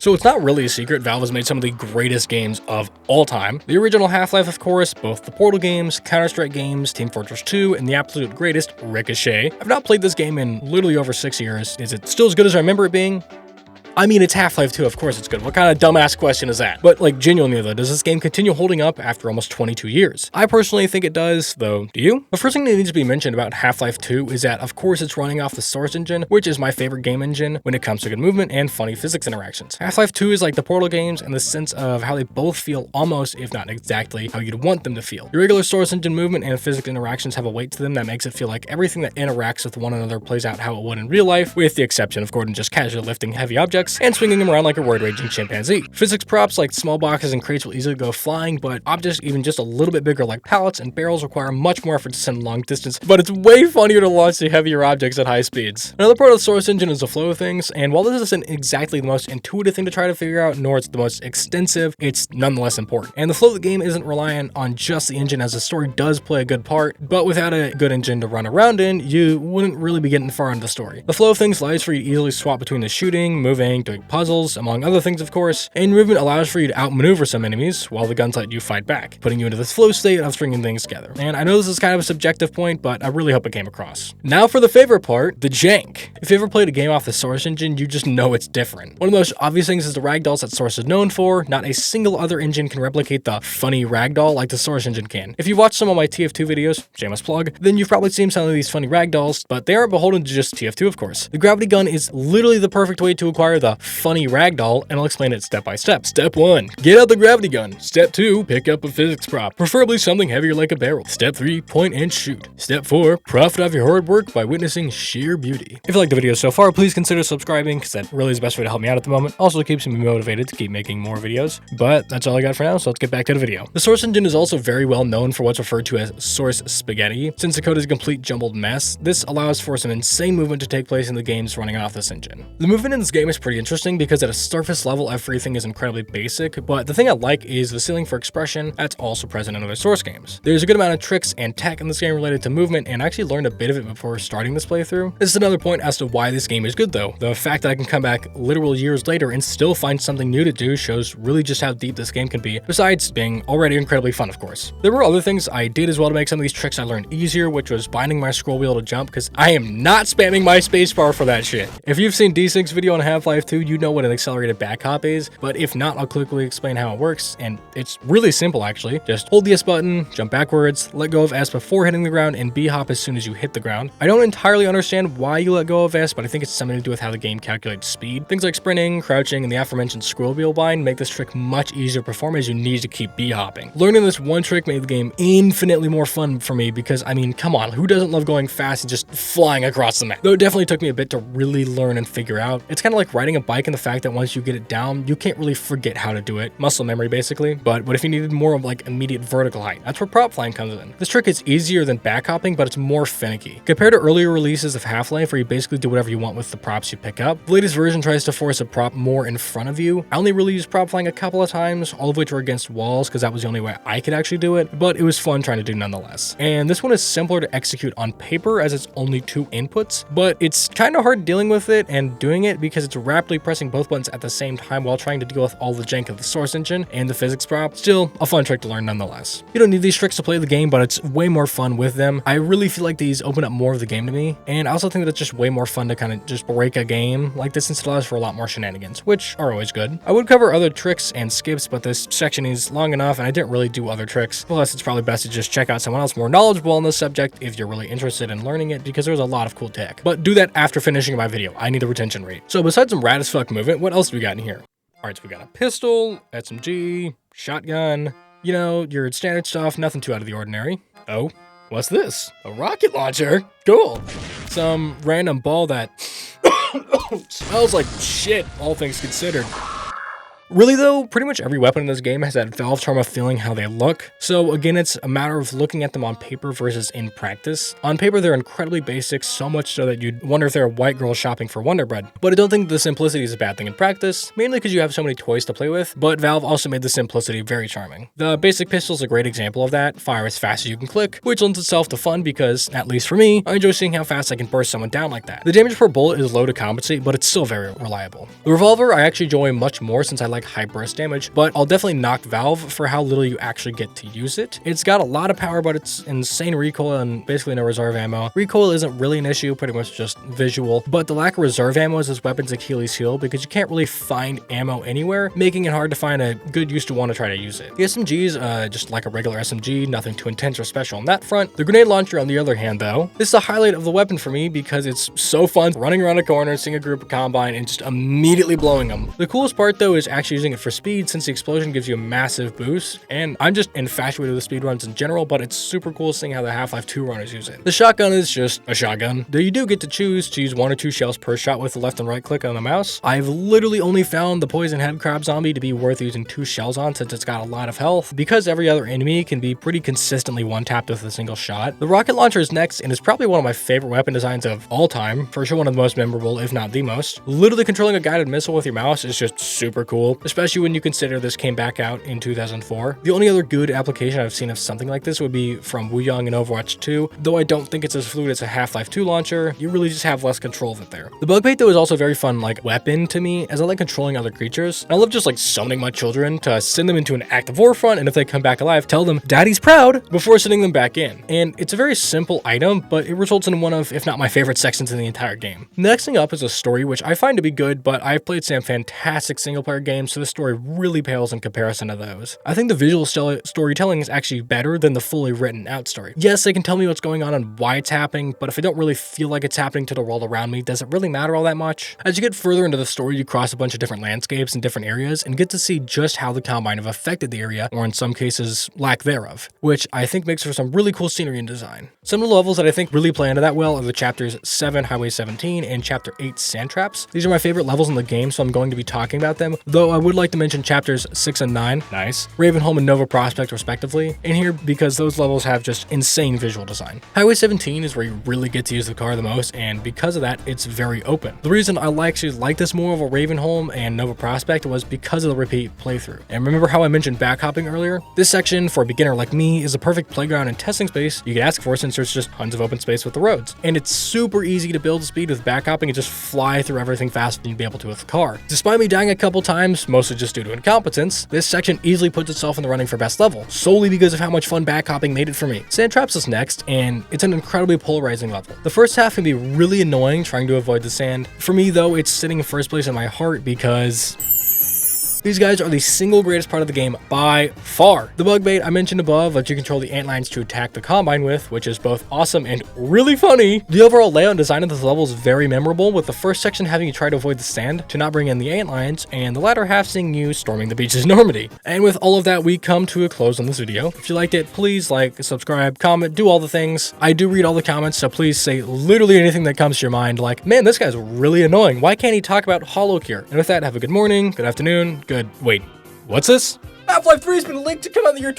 So it's not really a secret, Valve has made some of the greatest games of all time. The original Half-Life, of course, both the Portal games, Counter-Strike games, Team Fortress 2, and the absolute greatest, Ricochet. I've not played this game in literally over 6 years. Is it still as good as I remember it being? I mean, it's Half-Life 2, of course it's good. What kind of dumbass question is that? But like, genuinely though, does this game continue holding up after almost 22 years? I personally think it does, though, do you? The first thing that needs to be mentioned about Half-Life 2 is that, of course, it's running off the Source engine, which is my favorite game engine when it comes to good movement and funny physics interactions. Half-Life 2 is like the Portal games in the sense of how they both feel almost, if not exactly, how you'd want them to feel. Your regular Source engine movement and physics interactions have a weight to them that makes it feel like everything that interacts with one another plays out how it would in real life, with the exception of Gordon just casually lifting heavy objects and swinging them around like a word-raging chimpanzee. Physics props like small boxes and crates will easily go flying, but objects even just a little bit bigger like pallets and barrels require much more effort to send long distance, but it's way funnier to launch the heavier objects at high speeds. Another part of the Source engine is the flow of things, and while this isn't exactly the most intuitive thing to try to figure out, nor it's the most extensive, it's nonetheless important. And the flow of the game isn't reliant on just the engine, as the story does play a good part, but without a good engine to run around in, you wouldn't really be getting far into the story. The flow of things allows for you to easily swap between the shooting, moving, doing puzzles, among other things of course, and movement allows for you to outmaneuver some enemies while the guns let you fight back, putting you into this flow state of stringing things together. And I know this is kind of a subjective point, but I really hope it came across. Now for the favorite part, the jank. If you ever played a game off the Source engine, you just know it's different. One of the most obvious things is the ragdolls that Source is known for. Not a single other engine can replicate the funny ragdoll like the Source engine can. If you watch some of my TF2 videos, shameless plug, then you've probably seen some of these funny ragdolls, but they aren't beholden to just TF2 of course. The gravity gun is literally the perfect way to acquire the funny ragdoll, and I'll explain it step by step. Step 1, get out the gravity gun. Step 2, pick up a physics prop, preferably something heavier like a barrel. Step 3, point and shoot. Step 4, profit off your hard work by witnessing sheer beauty. If you like the video so far, please consider subscribing, because that really is the best way to help me out at the moment. Also keeps me motivated to keep making more videos. But that's all I got for now, so let's get back to the video. The Source engine is also very well known for what's referred to as Source spaghetti. Since the code is a complete jumbled mess, this allows for some insane movement to take place in the games running off this engine. The movement in this game is pretty interesting because at a surface level, everything is incredibly basic, but the thing I like is the ceiling for expression that's also present in other Source games. There's a good amount of tricks and tech in this game related to movement, and I actually learned a bit of it before starting this playthrough. This is another point as to why this game is good though. The fact that I can come back literal years later and still find something new to do shows really just how deep this game can be, besides being already incredibly fun of course. There were other things I did as well to make some of these tricks I learned easier, which was binding my scroll wheel to jump, because I am not spamming my spacebar for that shit. If you've seen D-Sync's video on Half-Life 2, you know what an accelerated back hop is, but if not, I'll quickly explain how it works, and it's really simple actually. Just hold the S button, jump backwards, let go of S before hitting the ground, and B hop as soon as you hit the ground. I don't entirely understand why you let go of S, but I think it's something to do with how the game calculates speed. Things like sprinting, crouching, and the aforementioned scroll wheel bind make this trick much easier to perform as you need to keep B hopping. Learning this one trick made the game infinitely more fun for me because, I mean, come on, who doesn't love going fast and just flying across the map? Though it definitely took me a bit to really learn and figure out. It's kind of like riding a bike in the fact that once you get it down, you can't really forget how to do it. Muscle memory basically. But what if you needed more of like immediate vertical height? That's where prop flying comes in. This trick is easier than back hopping, but it's more finicky. Compared to earlier releases of Half-Life where you basically do whatever you want with the props you pick up, the latest version tries to force a prop more in front of you. I only really used prop flying a couple of times, all of which were against walls because that was the only way I could actually do it, but it was fun trying to do nonetheless. And this one is simpler to execute on paper as it's only 2 inputs, but it's kind of hard dealing with it and doing it because it's rapidly pressing both buttons at the same time while trying to deal with all the jank of the Source engine and the physics prop. Still a fun trick to learn nonetheless. You don't need these tricks to play the game, but it's way more fun with them. I really feel like these open up more of the game to me, and I also think that it's just way more fun to kind of just break a game like this since it allows for a lot more shenanigans, which are always good. I would cover other tricks and skips, but this section is long enough and I didn't really do other tricks. Plus, it's probably best to just check out someone else more knowledgeable on this subject if you're really interested in learning it, because there's a lot of cool tech. But do that after finishing my video. I need a retention rate. So besides some rad as fuck movement, what else do we got in here? Alright, so we got a pistol, SMG, shotgun, you know, your standard stuff, nothing too out of the ordinary. Oh, what's this? A rocket launcher? Cool. Some random ball that smells like shit, all things considered. Really though, pretty much every weapon in this game has that Valve charm of feeling how they look. So again, it's a matter of looking at them on paper versus in practice. On paper, they're incredibly basic, so much so that you'd wonder if they're a white girl shopping for Wonder Bread. But I don't think the simplicity is a bad thing in practice, mainly because you have so many toys to play with, but Valve also made the simplicity very charming. The basic pistol is a great example of that, fire as fast as you can click, which lends itself to fun because, at least for me, I enjoy seeing how fast I can burst someone down like that. The damage per bullet is low to compensate, but it's still very reliable. The revolver I actually enjoy much more since I like high burst damage, but I'll definitely knock Valve for how little you actually get to use it. It's got a lot of power, but it's insane recoil and basically no reserve ammo. Recoil isn't really an issue, pretty much just visual, but the lack of reserve ammo is this weapon's Achilles heel because you can't really find ammo anywhere, making it hard to find a good use to want to try to use it. The SMG is just like a regular SMG, nothing too intense or special on that front. The grenade launcher, on the other hand, though, is the highlight of the weapon for me because it's so fun running around a corner, seeing a group of Combine, and just immediately blowing them. The coolest part, though, is actually using it for speed since the explosion gives you a massive boost, and I'm just infatuated with the speed runs in general, but it's super cool seeing how the Half-Life 2 runners use it. The shotgun is just a shotgun, though you do get to choose to use 1 or 2 shells per shot with the left and right click on the mouse. I've literally only found the poison head crab zombie to be worth using 2 shells on since it's got a lot of health, because every other enemy can be pretty consistently one-tapped with a single shot. The rocket launcher is next and is probably one of my favorite weapon designs of all time, for sure one of the most memorable, if not the most. Literally controlling a guided missile with your mouse is just super cool, especially when you consider this came back out in 2004. The only other good application I've seen of something like this would be from Wuyong in Overwatch 2, though I don't think it's as fluid as a Half-Life 2 launcher. You really just have less control of it there. The bug bait, though, is also a very fun weapon to me, as I like controlling other creatures. I love just summoning my children to send them into an active war front, and if they come back alive, tell them daddy's proud before sending them back in. And it's a very simple item, but it results in one of, if not my favorite sections in the entire game. Next thing up is a story, which I find to be good, but I've played some fantastic single player games, so the story really pales in comparison to those. I think the visual storytelling is actually better than the fully written out story. Yes, they can tell me what's going on and why it's happening, but if I don't really feel like it's happening to the world around me, does it really matter all that much? As you get further into the story, you cross a bunch of different landscapes and different areas and get to see just how the Combine have affected the area, or in some cases, lack thereof, which I think makes for some really cool scenery and design. Some of the levels that I think really play into that well are the chapters 7 Highway 17 and chapter 8 Sand Traps. These are my favorite levels in the game, so I'm going to be talking about them, though I would like to mention chapters 6 and 9, nice, Ravenholm and Nova Prospect respectively, in here because those levels have just insane visual design. Highway 17 is where you really get to use the car the most, and because of that, it's very open. The reason I actually like this more over Ravenholm and Nova Prospect was because of the repeat playthrough. And remember how I mentioned backhopping earlier? This section, for a beginner like me, is a perfect playground and testing space you could ask for since there's just tons of open space with the roads. And it's super easy to build speed with backhopping and just fly through everything faster than you'd be able to with the car. Despite me dying a couple times, mostly just due to incompetence, this section easily puts itself in the running for best level, solely because of how much fun backhopping made it for me. Sand Traps is next, and it's an incredibly polarizing level. The first half can be really annoying trying to avoid the sand. For me though, it's sitting in first place in my heart because these guys are the single greatest part of the game by far. The bug bait I mentioned above lets you control the antlines to attack the Combine with, which is both awesome and really funny. The overall layout and design of this level is very memorable, with the first section having you try to avoid the sand to not bring in the antlines, and the latter half seeing you storming the beaches of Normandy. And with all of that, we come to a close on this video. If you liked it, please like, subscribe, comment, do all the things. I do read all the comments, so please say literally anything that comes to your mind, like, man, this guy's really annoying. Why can't he talk about HoloCure? And with that, have a good morning, good afternoon, wait, what's this? Half-Life 3 has been linked to come out in the year